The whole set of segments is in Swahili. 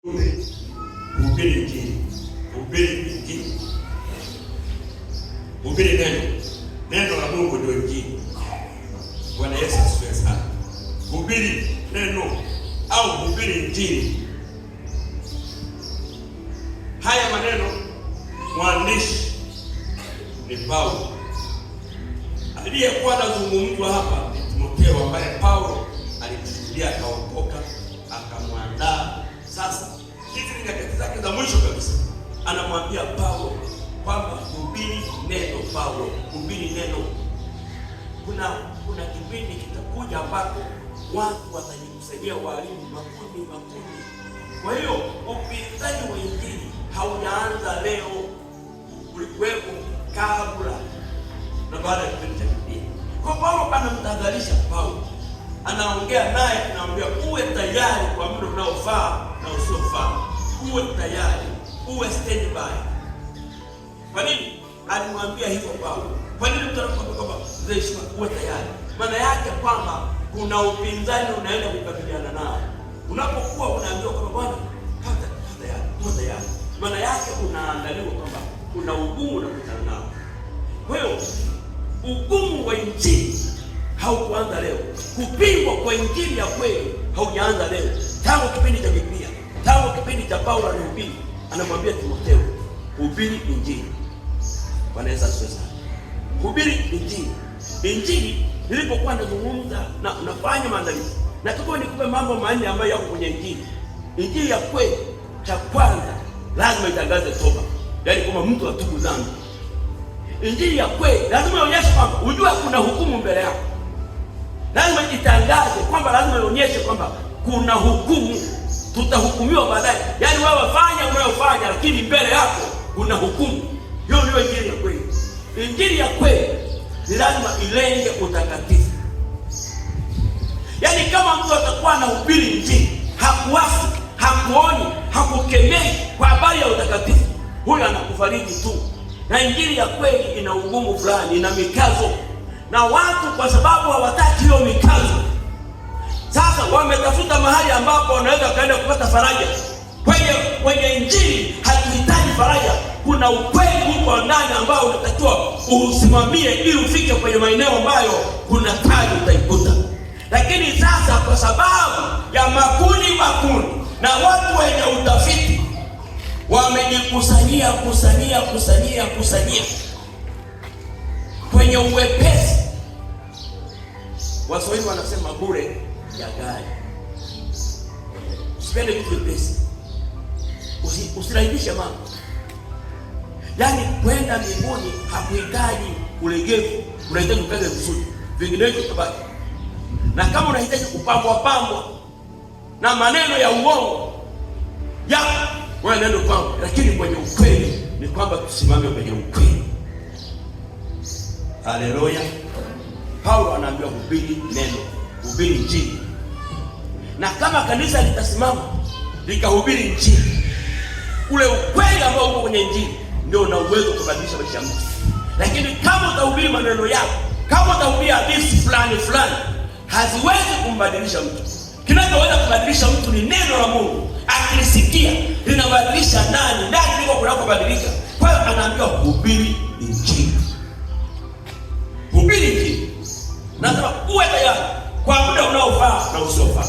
Hubiri Injili, hubiri Injili, hubiri neno la Mungu ndio Injili. Bwana Yesu asifiwe sana. Hubiri neno au hubiri Injili. Haya maneno mwandishi ni Paulo. Aliyekuwa anazungumzwa hapa ni Timotheo, ambaye Paulo alimshuhudia akaokoka, akamwandaa. Sasa hizi ni nyakati zake za mwisho kabisa, anamwambia Paulo kwamba hubiri neno. Paulo, hubiri neno. Kuna kipindi kitakuja ambapo watu watajikusanyia, walimu makundi. Kwa hiyo upinzani wa Injili haujaanza leo, ulikuwepo kabla na baada ya kipindi cha Biblia. Kwa Paulo anamtahadharisha, Paulo anaongea naye, anamwambia uwe tayari kwa muda unaofaa na usiofaa. Uwe tayari, uwe standby. Kwa nini alimwambia hivyo Paulo? Kwa nini mtu anakuambia kwamba uwe tayari? Maana yake kwamba kuna upinzani unaenda kukabiliana nao. Unapokuwa unaambiwa kwamba bwana, uwe tayari, maana yake unaandaliwa kwamba kuna ugumu unakutana nao. Kwa hiyo ugumu wa Injili haukuanza leo. Kupingwa kwa Injili ya kweli haujaanza leo. Tangu kipindi cha Biblia, tangu kipindi cha Paulo anahubiri, anamwambia Timotheo, hubiri Injili. Bwana Yesu asifiwe sana. Hubiri Injili. Injili nilipokuwa nazungumza na nafanya maandalizi, nataka nikupe mambo manne ambayo yako kwenye Injili. Injili ya kweli, cha kwanza lazima itangaze toba, yaani kwamba mtu atubu dhambi. Injili ya kweli lazima ionyeshe kwamba ujue kuna hukumu mbele yako. Lazima itangaze kwamba, lazima ionyeshe kwamba kuna hukumu, tutahukumiwa baadaye. Yaani wewe fanya unayofanya, lakini mbele yako kuna hukumu. Hiyo ndio Injili ya kweli. Injili ya kweli ni lazima ilenge utakatifu. Yaani kama mtu atakuwa anahubiri Injili, hakuasi, hakuoni, hakukemei kwa habari ya utakatifu, huyo anakufariji tu. Na Injili ya kweli ina ugumu fulani, ina mikazo. Na watu kwa sababu hawataki hiyo mikazo, sasa wametafuta mahali ambapo wanaweza kaenda kupata faraja. Kwenye Injili hatuhitaji faraja. Kuna ukweli huko ndani ambao unatakiwa usimamie ili ufike kwenye maeneo ambayo kuna taji utaikuta. Lakini sasa kwa sababu ya makundi na watu wenye utafiti wamejikusanyia kwenye uwepesi. Waswahili wanasema bure ya gari. Usipende kitu wepesi, usirahisishe mambo. Yaani kwenda mbinguni hakuhitaji ulegevu, unahitaji ukaze vizuri, vinginevyo utabaki. Na kama unahitaji kupambwa na maneno ya uongo, wewe nenda kwangu, lakini kwenye ukweli ni kwamba tusimame kwenye ukweli. Haleluya. Paulo anaambia hubiri neno, hubiri Injili. Na kama kanisa litasimama likahubiri Injili, ule ukweli ambao uko kwenye Injili ndio una uwezo kubadilisha maisha ya mtu. Lakini kama utahubiri maneno yako, kama utahubiri hadithi fulani, haziwezi kumbadilisha mtu. Kinachoweza kubadilisha mtu ni neno la Mungu. Akilisikia linabadilisha ndani ndiko kunakobadilika. Kwa hiyo anaambiwa hubiri Injili. Hubiri Injili. Nasema uwe tayari kwa muda unaofaa na usiofaa.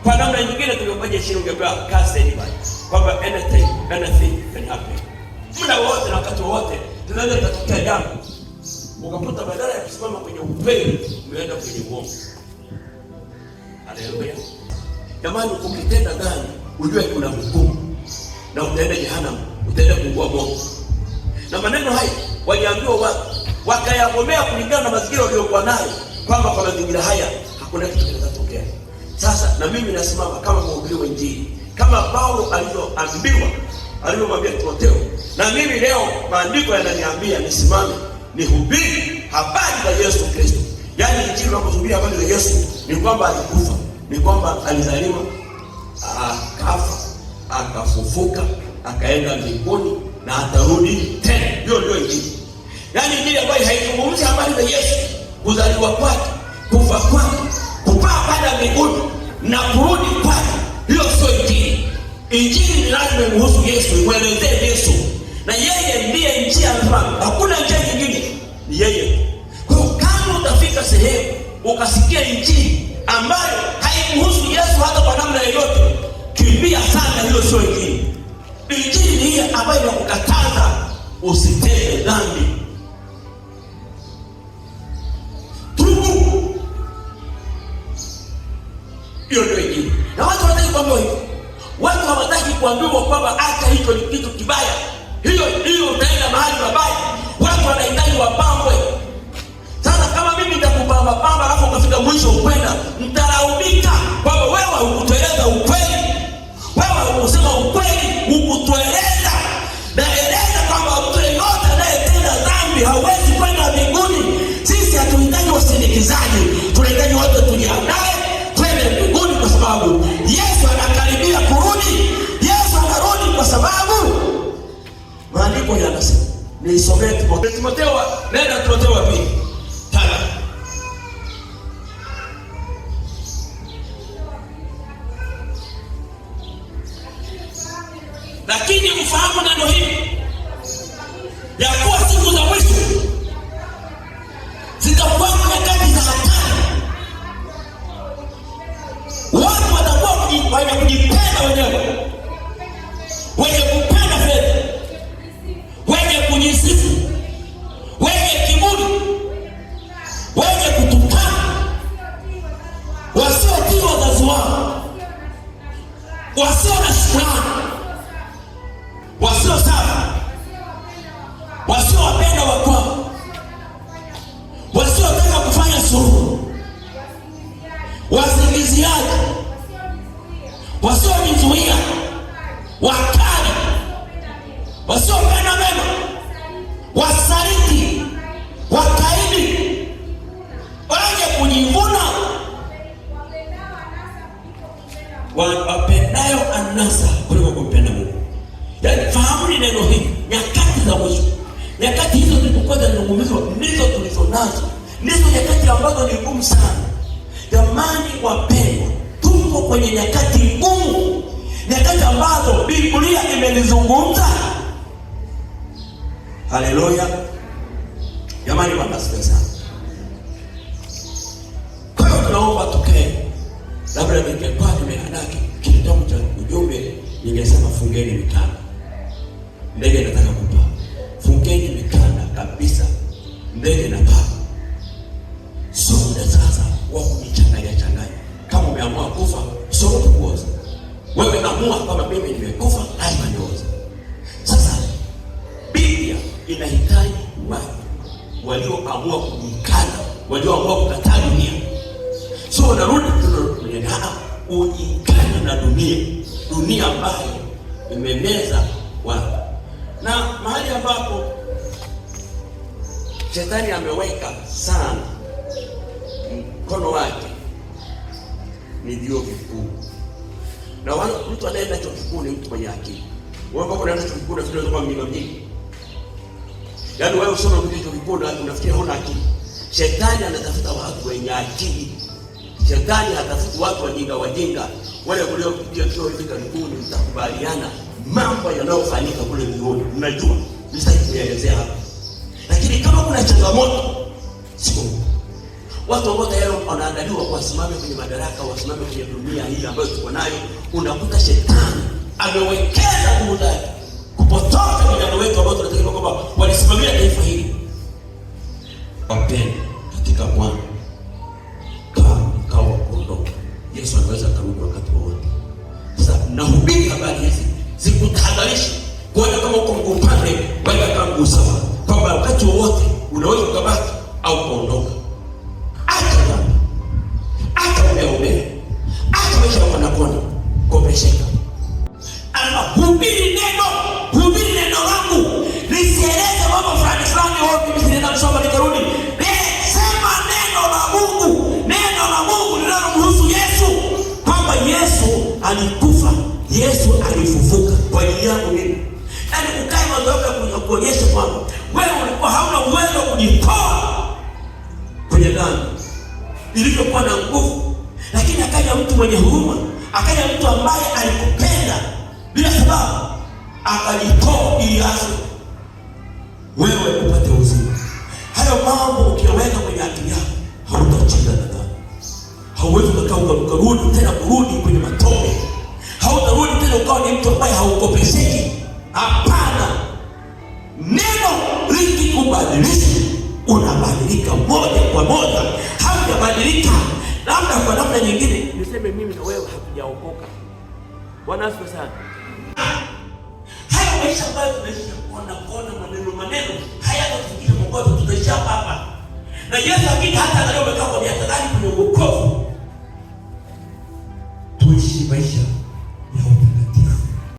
Kwa namna nyingine tungepaje chini ungepewa cast anybody, kwamba anything can happen. Muda wote na wakati wote tunaweza kutokea jambo, ukakuta badala ya kusimama kwenye ukweli umeenda kwenye uongo. Haleluya. Jamani, ukitenda dhambi ujue kuna hukumu na utaenda jehanamu, utaenda kuungua moto. Na maneno haya waliambiwa watu, wakayagomea kulingana na mazingira waliokuwa nayo, kwamba kwa mazingira haya hakuna kitu kinachotokea. Sasa na mimi nasimama kama mhubiri wa Injili, kama Paulo alivyomwambia Timotheo. Na mimi leo maandiko yananiambia nisimame nihubiri habari za Yesu Kristo. Yaani Injili unapohubiri habari za Yesu ni kwamba alikufa, ni kwamba alizaliwa, akafa, akafufuka, akaenda mbinguni na atarudi tena. Hiyo ndio Injili. Yaani Injili ambayo haizungumzi habari za Yesu, kuzaliwa kwake, kufa kwake, kupaa kwenda mbinguni na kurudi kwake. Hiyo sio Injili. Injili ni lazima imhusu Yesu, imwelezee Yesu, na yeye ndiye njia nzima. Hakuna njia nyingine, ni yeye. Kwa hiyo kama utafika sehemu ukasikia injili ambayo haimhusu Yesu hata kwa namna yoyote, kimbia sana, hiyo sio injili. Injili ni ile ambayo inakukataza usitende dhambi. Tubu. Hiyo ndio injili. Na watu wanataka kuambiwa hivyo. Watu hawataki kuambiwa kwamba acha hicho ni kitu kibaya. Hiyo utaenda mahali mabaya. Watu wanahitaji wapambwe. Sasa kama mimi nitakupamba pamba alafu ukafika mwisho ukwenda, mtalaumika kwamba wewe hukutueleza ukweli. Wewe hukusema ukweli, hukutueleza. Na eleza kwamba mtu yeyote anayetenda dhambi hawezi kwenda mbinguni. Sisi hatuhitaji wasindikizaji. Tunahitaji watu tujiandae twende mbinguni, kwa sababu Yesu anakaribia kurudi. Yesu anarudi kwa sababu maandiko yanasema. Nisomee Timotheo, nenda Timotheo wa pili. Lakini ufahamu neno hili, ya kuwa siku za mwisho zitakuwa nyakati za hatari. Watu watakuwa wenye kujipenda wenyewe, wenye kupenda fedha, wenye kujisifu, wenye kiburi, wenye kutukana, wasiotii wazazi wao, wasio na shukrani, wasio sawa, wasiowapenda wakwao, wasiotaka kufanya suluhu, wasingiziaji, wasiojizuia, wakali, wasiopenda mema, wasaliti, wakaidi, wenye kujivuna, wapendayo anasa kuliko kumpenda Mungu. Yaani fahamu ni neno hili, nyakati za mwisho. Nyakati hizo zilipokuwa zinazungumzwa ndizo tulizo nazo. Ndizo nyakati ambazo ni ngumu sana. Jamani wapendwa, tuko kwenye nyakati ngumu. Nyakati ambazo Biblia imelizungumza. Haleluya. Jamani wanasikia sana. Kwa hiyo tunaomba tukae. Labda ningekuwa nimeandaa kitabu cha ujumbe, ningesema fungeni mikanda. Ndege nataka kupaa. Fungeni mikanda kabisa. Ndege na paa. Sio muda sasa wa kujichanganya. Kama umeamua kufa, sio kuoza. Wewe amua kama mimi nimekufa, lazima nioze. Sasa Biblia inahitaji watu walioamua kujikana, walioamua kukataa dunia. Sio unarudi tunataka ujikana na dunia ambayo imemeza watu. Na mahali ambapo Shetani ameweka sana mkono wake ni vyuo vikuu. Na mtu anayeenda chuo kikuu ni mtu mwenye akili. Wewe ambao unaenda chuo kikuu unafikiri kama mjinga mjinga. Yaani wewe usome chuo kikuu na unafikiri huna akili. Shetani anatafuta watu wenye akili. Shetani hatafuti watu wajinga. Wale waliopitia chuo hivi karibuni mtakubaliana mambo yanayofanyika kule vyuoni. Mnajua, nisitaki kuelezea hapa. Lakini kama kuna changamoto, sio watu ambao tayari wanaandaliwa kusimama kwenye madaraka, wasimame kwenye dunia hii ambayo tuko nayo, unakuta Shetani amewekeza nguvu zake kupotosha vijana wetu ambao tunatakiwa kwamba walisimamia taifa hili. Wapendwa katika Bwana, kama kuondoka, Yesu anaweza kurudi wakati wowote. Sasa nahubiri habari hizi zikutahadharisha kuona kama uko upande wewe kama usawa, kwamba wakati wowote unaweza kubaki au kuondoka. Hubiri neno langu. Nisieleze mambo fulani wewe mimi nenda kusoma nikarudi. Sema neno la Mungu linalomhusu Yesu, kwamba Yesu alikufa, Yesu alifufuka kwa ajili yangu mimi. Yaani ukae mazoea kuonyesha kwamba wewe ulikuwa hauna uwezo wa kujitoa kwenye dhambi ilivyokuwa na nguvu, lakini akaja mtu mwenye huruma, akaja mtu ambaye alikupenda akajitoa ili afe wewe upate uzima. Hayo mambo ukiweka kwenye akili yako, hautashinda na dhambi. Hauwezi ukarudi tena kurudi kwenye matope. Hautarudi tena ukawa ni mtu ambaye haukopesheki. Hapana. Neno likikubadilisha, unabadilika moja kwa moja. Haujabadilika labda kwa namna nyingine. Niseme mimi na wewe hatujaokoka. Bwana asifiwe sana. Hayo maisha ambayo tunaishi kona maneno hayatafikisha popote, tutaishia hapa. Na Yesu akija hata leo umekaa kwa miaka gani kwenye wokovu, tuishi maisha